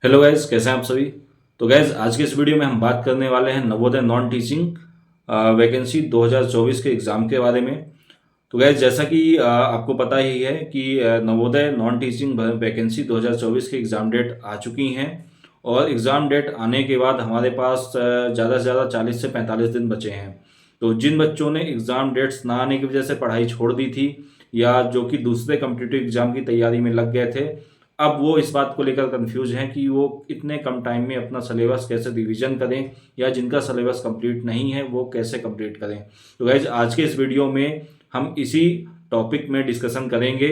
Hello guys, कैसे हैं आप सभी। तो गाइज आज के इस वीडियो में हम बात करने वाले हैं नवोदय नॉन टीचिंग वैकेंसी 2024 के एग्ज़ाम के बारे में। तो गाइज जैसा कि आपको पता ही है कि नवोदय नॉन टीचिंग वैकेंसी 2024 के एग्ज़ाम डेट आ चुकी हैं और एग्ज़ाम डेट आने के बाद हमारे पास ज़्यादा से ज़्यादा 40 से 45 दिन बचे हैं। तो जिन बच्चों ने एग्ज़ाम डेट्स ना आने की वजह से पढ़ाई छोड़ दी थी या जो कि दूसरे कम्पिटिटिव एग्ज़ाम की तैयारी में लग गए थे, अब वो इस बात को लेकर कंफ्यूज हैं कि वो इतने कम टाइम में अपना सिलेबस कैसे रिवीजन करें या जिनका सिलेबस कंप्लीट नहीं है वो कैसे कंप्लीट करें। तो गाइज आज के इस वीडियो में हम इसी टॉपिक में डिस्कशन करेंगे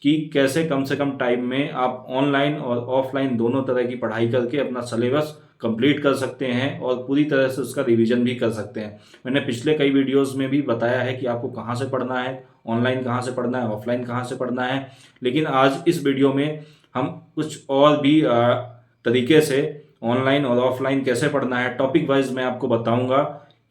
कि कैसे कम से कम टाइम में आप ऑनलाइन और ऑफलाइन दोनों तरह की पढ़ाई करके अपना सिलेबस कंप्लीट कर सकते हैं और पूरी तरह से उसका रिवीजन भी कर सकते हैं। मैंने पिछले कई वीडियोस में भी बताया है कि आपको कहाँ से पढ़ना है, ऑनलाइन कहाँ से पढ़ना है, ऑफलाइन कहाँ से पढ़ना है। लेकिन आज इस वीडियो में हम कुछ और भी तरीके से ऑनलाइन और ऑफलाइन कैसे पढ़ना है टॉपिक वाइज मैं आपको बताऊंगा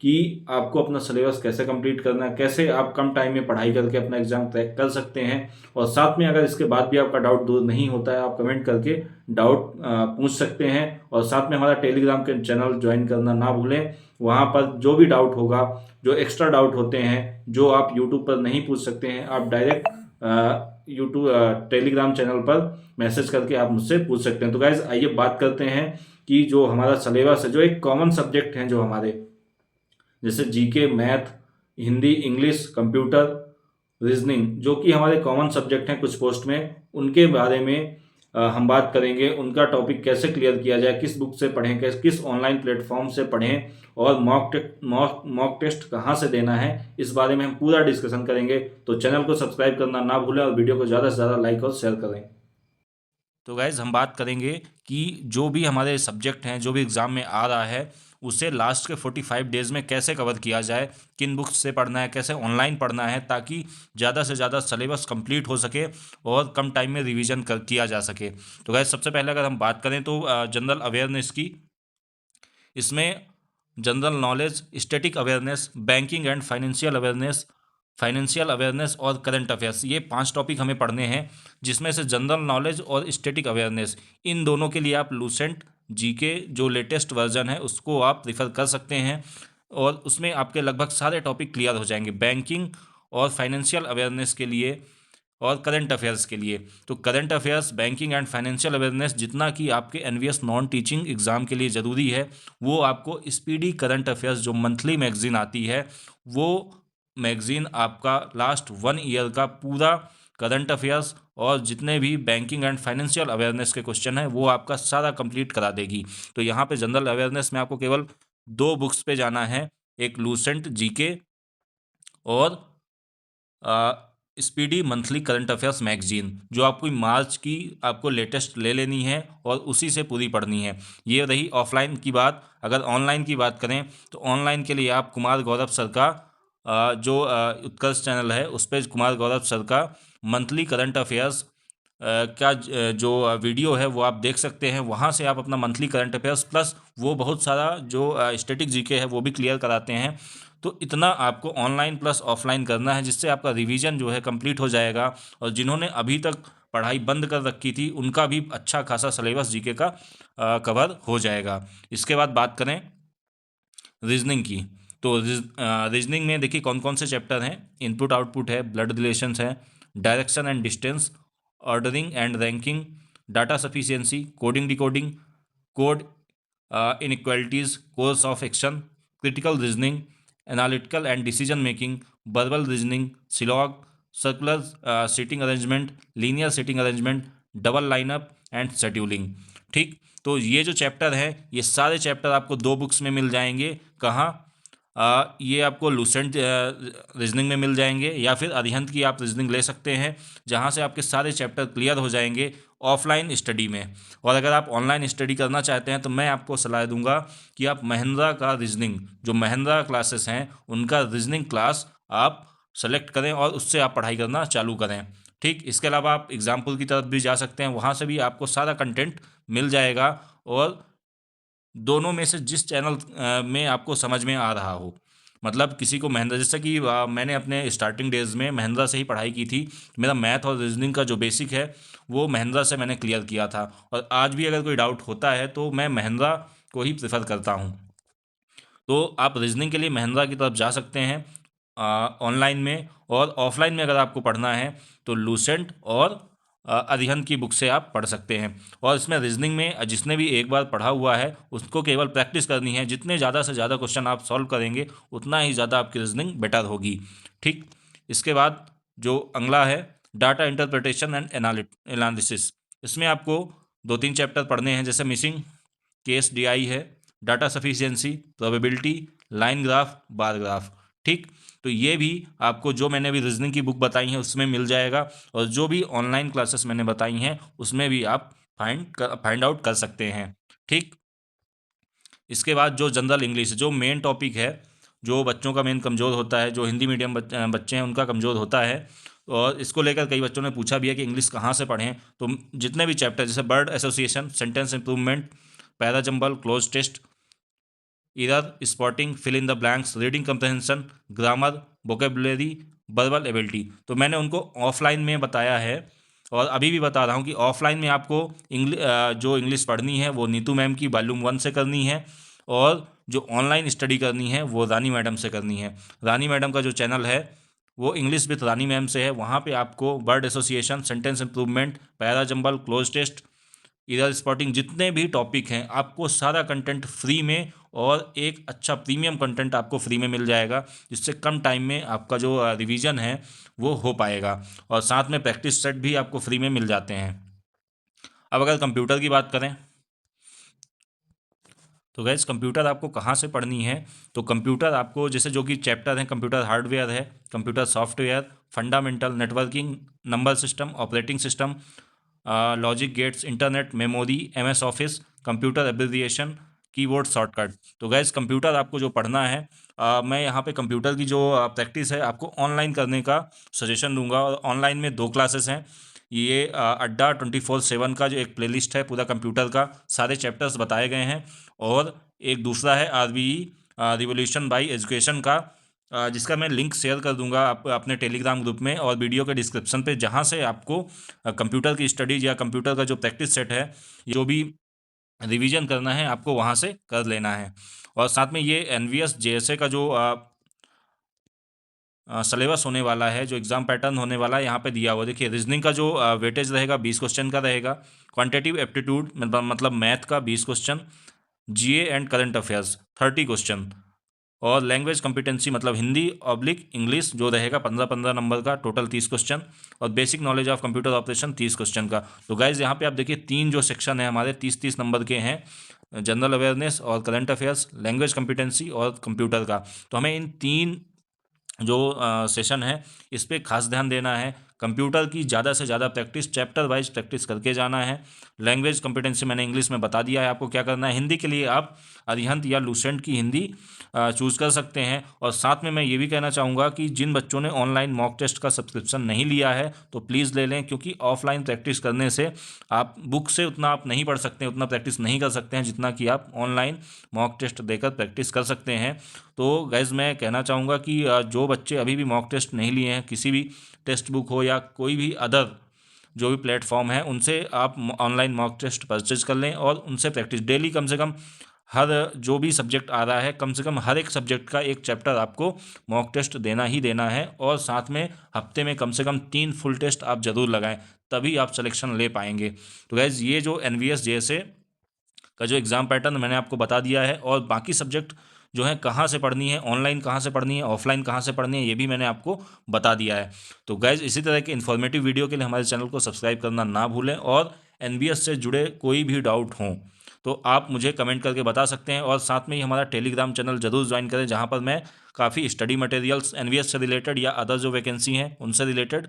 कि आपको अपना सिलेबस कैसे कंप्लीट करना है, कैसे आप कम टाइम में पढ़ाई करके अपना एग्जाम क्रैक कर सकते हैं। और साथ में अगर इसके बाद भी आपका डाउट दूर नहीं होता है, आप कमेंट करके डाउट पूछ सकते हैं। और साथ में हमारा टेलीग्राम के चैनल ज्वाइन करना ना भूलें। वहाँ पर जो भी डाउट होगा, जो एक्स्ट्रा डाउट होते हैं जो आप यूट्यूब पर नहीं पूछ सकते हैं, आप डायरेक्ट यूट्यूब टेलीग्राम चैनल पर मैसेज करके आप मुझसे पूछ सकते हैं। तो गाइज आइए बात करते हैं कि जो हमारा सिलेबस है, जो एक कॉमन सब्जेक्ट हैं जो हमारे, जैसे GK, math, Hindi, English, computer, reasoning, जो कि हमारे कॉमन सब्जेक्ट हैं कुछ पोस्ट में, उनके बारे में हम बात करेंगे। उनका टॉपिक कैसे क्लियर किया जाए, किस बुक से पढ़ें, किस ऑनलाइन प्लेटफॉर्म से पढ़ें और मॉक टेस्ट कहाँ से देना है, इस बारे में हम पूरा डिस्कशन करेंगे। तो चैनल को सब्सक्राइब करना ना भूलें और वीडियो को ज़्यादा से ज़्यादा लाइक और शेयर करें। तो गाइज हम बात करेंगे कि जो भी हमारे सब्जेक्ट हैं, जो भी एग्ज़ाम में आ रहा है, उसे लास्ट के 45 डेज़ में कैसे कवर किया जाए, किन बुक्स से पढ़ना है, कैसे ऑनलाइन पढ़ना है, ताकि ज़्यादा से ज़्यादा सिलेबस कंप्लीट हो सके और कम टाइम में रिवीजन किया जा सके। तो गाइज सबसे पहले अगर हम बात करें तो जनरल अवेयरनेस की, इसमें general knowledge, static awareness, banking and financial awareness और करंट अफेयर्स, ये 5 टॉपिक हमें पढ़ने हैं। जिसमें से जनरल नॉलेज और स्टैटिक अवेयरनेस, इन दोनों के लिए आप लूसेंट जीके जो लेटेस्ट वर्जन है उसको आप रिफ़र कर सकते हैं और उसमें आपके लगभग सारे टॉपिक क्लियर हो जाएंगे। बैंकिंग और फाइनेंशियल अवेयरनेस के लिए और करंट अफेयर्स के लिए, तो current affairs, banking and financial awareness जितना कि आपके एनवीएस नॉन टीचिंग एग्ज़ाम के लिए ज़रूरी है, वो आपको स्पीडी करंट अफेयर्स जो मंथली मैगजीन आती है, वो मैगजीन आपका लास्ट 1 ईयर का पूरा करंट अफेयर्स और जितने भी बैंकिंग एंड फाइनेंशियल अवेयरनेस के क्वेश्चन हैं वो आपका सारा कंप्लीट करा देगी। तो यहाँ पे जनरल अवेयरनेस में आपको केवल 2 बुक्स पे जाना है, एक लूसेंट जीके और speedy monthly current affairs magazine, जो आपको मार्च की आपको लेटेस्ट ले लेनी है और उसी से पूरी पढ़नी है। ये रही ऑफलाइन की बात। अगर ऑनलाइन की बात करें तो ऑनलाइन के लिए आप कुमार गौरव सर का जो उत्कर्ष चैनल है उस पर कुमार गौरव सर का मंथली करंट अफेयर्स जो वीडियो है वो आप देख सकते हैं। वहाँ से आप अपना मंथली करंट अफेयर्स प्लस वो बहुत सारा जो स्टैटिक जीके है वो भी क्लियर कराते हैं। तो इतना आपको ऑनलाइन प्लस ऑफलाइन करना है जिससे आपका रिवीजन जो है कंप्लीट हो जाएगा और जिन्होंने अभी तक पढ़ाई बंद कर रखी थी उनका भी अच्छा खासा सिलेबस जीके का कवर हो जाएगा। इसके बाद बात करें रीजनिंग की, तो रीजनिंग में देखिए कौन कौन से चैप्टर हैं। इनपुट आउटपुट है, ब्लड रिलेशंस है, direction and distance, ordering and ranking, data sufficiency, coding decoding, code inequalities, course of action, critical reasoning, analytical and decision making, verbal reasoning, syllogism, circular seating arrangement, linear seating arrangement, double lineup and scheduling. ठीक, तो ये जो chapter हैं ये सारे chapter आपको 2 books में मिल जाएंगे। कहाँ? ये आपको लूसेंट रीजनिंग में मिल जाएंगे या फिर अरिहंत की आप रीजनिंग ले सकते हैं, जहाँ से आपके सारे चैप्टर क्लियर हो जाएंगे ऑफलाइन स्टडी में। और अगर आप ऑनलाइन स्टडी करना चाहते हैं तो मैं आपको सलाह दूंगा कि आप महिंद्रा का रीजनिंग, जो महिंद्रा क्लासेस हैं उनका रीजनिंग क्लास आप सेलेक्ट करें और उससे आप पढ़ाई करना चालू करें। ठीक, इसके अलावा आप एग्जाम्पल की तरफ भी जा सकते हैं, वहाँ से भी आपको सारा कंटेंट मिल जाएगा और दोनों में से जिस चैनल में आपको समझ में आ रहा हो। मतलब किसी को महिंद्रा, जैसे कि मैंने अपने स्टार्टिंग डेज में महिंद्रा से ही पढ़ाई की थी। मेरा मैथ और रीजनिंग का जो बेसिक है वो महिंद्रा से मैंने क्लियर किया था, और आज भी अगर कोई डाउट होता है तो मैं महिंद्रा को ही प्रेफर करता हूँ। तो आप रीजनिंग के लिए महिंद्रा की तरफ जा सकते हैं ऑनलाइन में, और ऑफलाइन में अगर आपको पढ़ना है तो लूसेंट और अरिहंत की बुक से आप पढ़ सकते हैं। और इसमें रीजनिंग में जिसने भी एक बार पढ़ा हुआ है उसको केवल प्रैक्टिस करनी है। जितने ज़्यादा से ज़्यादा क्वेश्चन आप सॉल्व करेंगे उतना ही ज़्यादा आपकी रीजनिंग बेटर होगी। ठीक। इसके बाद जो अगला है डाटा इंटरप्रिटेशन एंड एनालिसिस, इसमें आपको 2-3 चैप्टर पढ़ने हैं, जैसे मिसिंग केस डीआई है, data sufficiency, probability, line graph, bar graph. ठीक। तो ये भी आपको जो मैंने अभी रीजनिंग की बुक बताई है उसमें मिल जाएगा, और जो भी ऑनलाइन क्लासेस मैंने बताई हैं उसमें भी आप फाइंड आउट कर सकते हैं। ठीक। इसके बाद जो जनरल इंग्लिश, जो मेन टॉपिक है, जो बच्चों का मेन कमज़ोर होता है, जो हिंदी मीडियम बच्चे हैं उनका कमज़ोर होता है, और इसको लेकर कई बच्चों ने पूछा भी है कि इंग्लिश कहाँ से पढ़ें। तो जितने भी चैप्टर, जैसे word association, sentence improvement, para jumble, cloze test, error spotting, fill in the blanks, reading comprehension, grammar, vocabulary, verbal ability, तो मैंने उनको ऑफलाइन में बताया है, और अभी भी बता रहा हूँ कि ऑफलाइन में आपको जो इंग्लिश पढ़नी है वो नीतू मैम की वॉल्यूम 1 से करनी है, और जो ऑनलाइन स्टडी करनी है वो रानी मैडम से करनी है। रानी मैडम का जो चैनल है वो इंग्लिश विथ रानी मैम से है। वहाँ पे आपको word association, sentence improvement, para jumble, cloze test, error spotting, जितने भी टॉपिक हैं आपको सारा कंटेंट फ्री में, और एक अच्छा प्रीमियम कंटेंट आपको फ्री में मिल जाएगा, जिससे कम टाइम में आपका जो रिवीजन है वो हो पाएगा, और साथ में प्रैक्टिस सेट भी आपको फ्री में मिल जाते हैं। अब अगर कंप्यूटर की बात करें तो गैस कंप्यूटर आपको कहाँ से पढ़नी है, तो कंप्यूटर आपको जैसे जो कि चैप्टर हैं, कंप्यूटर हार्डवेयर है, computer software, fundamental, networking, number system, operating system, logic gates, internet, memory, MS office, computer abbreviation, keyboard shortcut. तो गैस कंप्यूटर आपको जो पढ़ना है, मैं यहाँ पे कंप्यूटर की जो प्रैक्टिस है आपको ऑनलाइन करने का सजेशन दूंगा, और ऑनलाइन में 2 क्लासेस हैं। ये अड्डा 24/7 का जो एक प्लेलिस्ट है पूरा कंप्यूटर का, सारे चैप्टर्स बताए गए हैं, और एक दूसरा है आरबीई रिवोल्यूशन बाई एजुकेशन का, जिसका मैं लिंक शेयर कर दूंगा आप अपने टेलीग्राम ग्रुप में और वीडियो के डिस्क्रिप्शन पे, जहाँ से आपको कंप्यूटर की स्टडीज या कंप्यूटर का जो प्रैक्टिस सेट है, जो भी रिवीजन करना है आपको वहाँ से कर लेना है। और साथ में ये एनवीएस जेएसए का जो सिलेबस होने वाला है, जो एग्जाम पैटर्न होने वाला है यहाँ पे दिया हुआ, देखिए रीजनिंग का जो वेटेज रहेगा 20 क्वेश्चन का रहेगा, क्वांटिटेटिव एप्टीट्यूड मतलब मैथ का 20 question, GA and current affairs 30 question, और लैंग्वेज कॉम्पिटेंसी मतलब हिंदी ऑब्लिक इंग्लिश जो रहेगा 15-15 नंबर का, टोटल 30 क्वेश्चन, और basic knowledge of computer operation 30 question का। तो गाइज यहाँ पे आप देखिए 3 जो सेक्शन है हमारे 30-30 नंबर के हैं, जनरल अवेयरनेस और करंट अफेयर्स, लैंग्वेज कॉम्पिटेंसी और कंप्यूटर का। तो हमें इन 3 जो सेशन है इस पर खास ध्यान देना है। कंप्यूटर की ज़्यादा से ज़्यादा प्रैक्टिस, चैप्टर वाइज प्रैक्टिस करके जाना है। लैंग्वेज कॉम्पिटेंसी मैंने इंग्लिश में बता दिया है आपको क्या करना है। हिंदी के लिए आप अरिहंत या लूसेंट की हिंदी चूज़ कर सकते हैं। और साथ में मैं ये भी कहना चाहूँगा कि जिन बच्चों ने ऑनलाइन मॉक टेस्ट का सब्सक्रिप्शन नहीं लिया है तो प्लीज़ ले लें, क्योंकि ऑफलाइन प्रैक्टिस करने से आप बुक से उतना आप नहीं पढ़ सकते, उतना प्रैक्टिस नहीं कर सकते हैं जितना कि आप ऑनलाइन मॉक टेस्ट देकर प्रैक्टिस कर सकते हैं। तो गैज़ मैं कहना चाहूँगा कि जो बच्चे अभी भी मॉक टेस्ट नहीं लिए हैं, किसी भी टेक्स्ट बुक हो या कोई भी अदर जो भी प्लेटफॉर्म है उनसे आप ऑनलाइन मॉक टेस्ट परचेज कर लें, और उनसे प्रैक्टिस डेली कम से कम हर जो भी सब्जेक्ट आ रहा है कम से कम हर एक सब्जेक्ट का एक चैप्टर आपको मॉक टेस्ट देना ही देना है। और साथ में हफ्ते में कम से कम 3 फुल टेस्ट आप ज़रूर लगाएं, तभी आप सिलेक्शन ले पाएंगे। तो गैज़ ये जो एनवीएस जैसे का जो एग्ज़ाम पैटर्न मैंने आपको बता दिया है, और बाकी सब्जेक्ट जो है कहाँ से पढ़नी है, ऑनलाइन कहाँ से पढ़नी है, ऑफलाइन कहाँ से पढ़नी है, ये भी मैंने आपको बता दिया है। तो गाइज इसी तरह के इन्फॉर्मेटिव वीडियो के लिए हमारे चैनल को सब्सक्राइब करना ना भूलें, और एनबीएस से जुड़े कोई भी डाउट हों तो आप मुझे कमेंट करके बता सकते हैं। और साथ में ही हमारा टेलीग्राम चैनल ज़रूर ज्वाइन करें, जहाँ पर मैं काफ़ी स्टडी मटेरियल्स एनवीएस से रिलेटेड या अदर जो वैकेंसी हैं उनसे रिलेटेड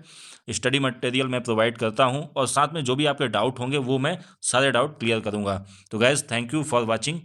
स्टडी मटेरियल मैं प्रोवाइड करता हूँ, और साथ में जो भी आपके डाउट होंगे वो मैं सारे डाउट क्लियर करूँगा। तो guys thank you for watching.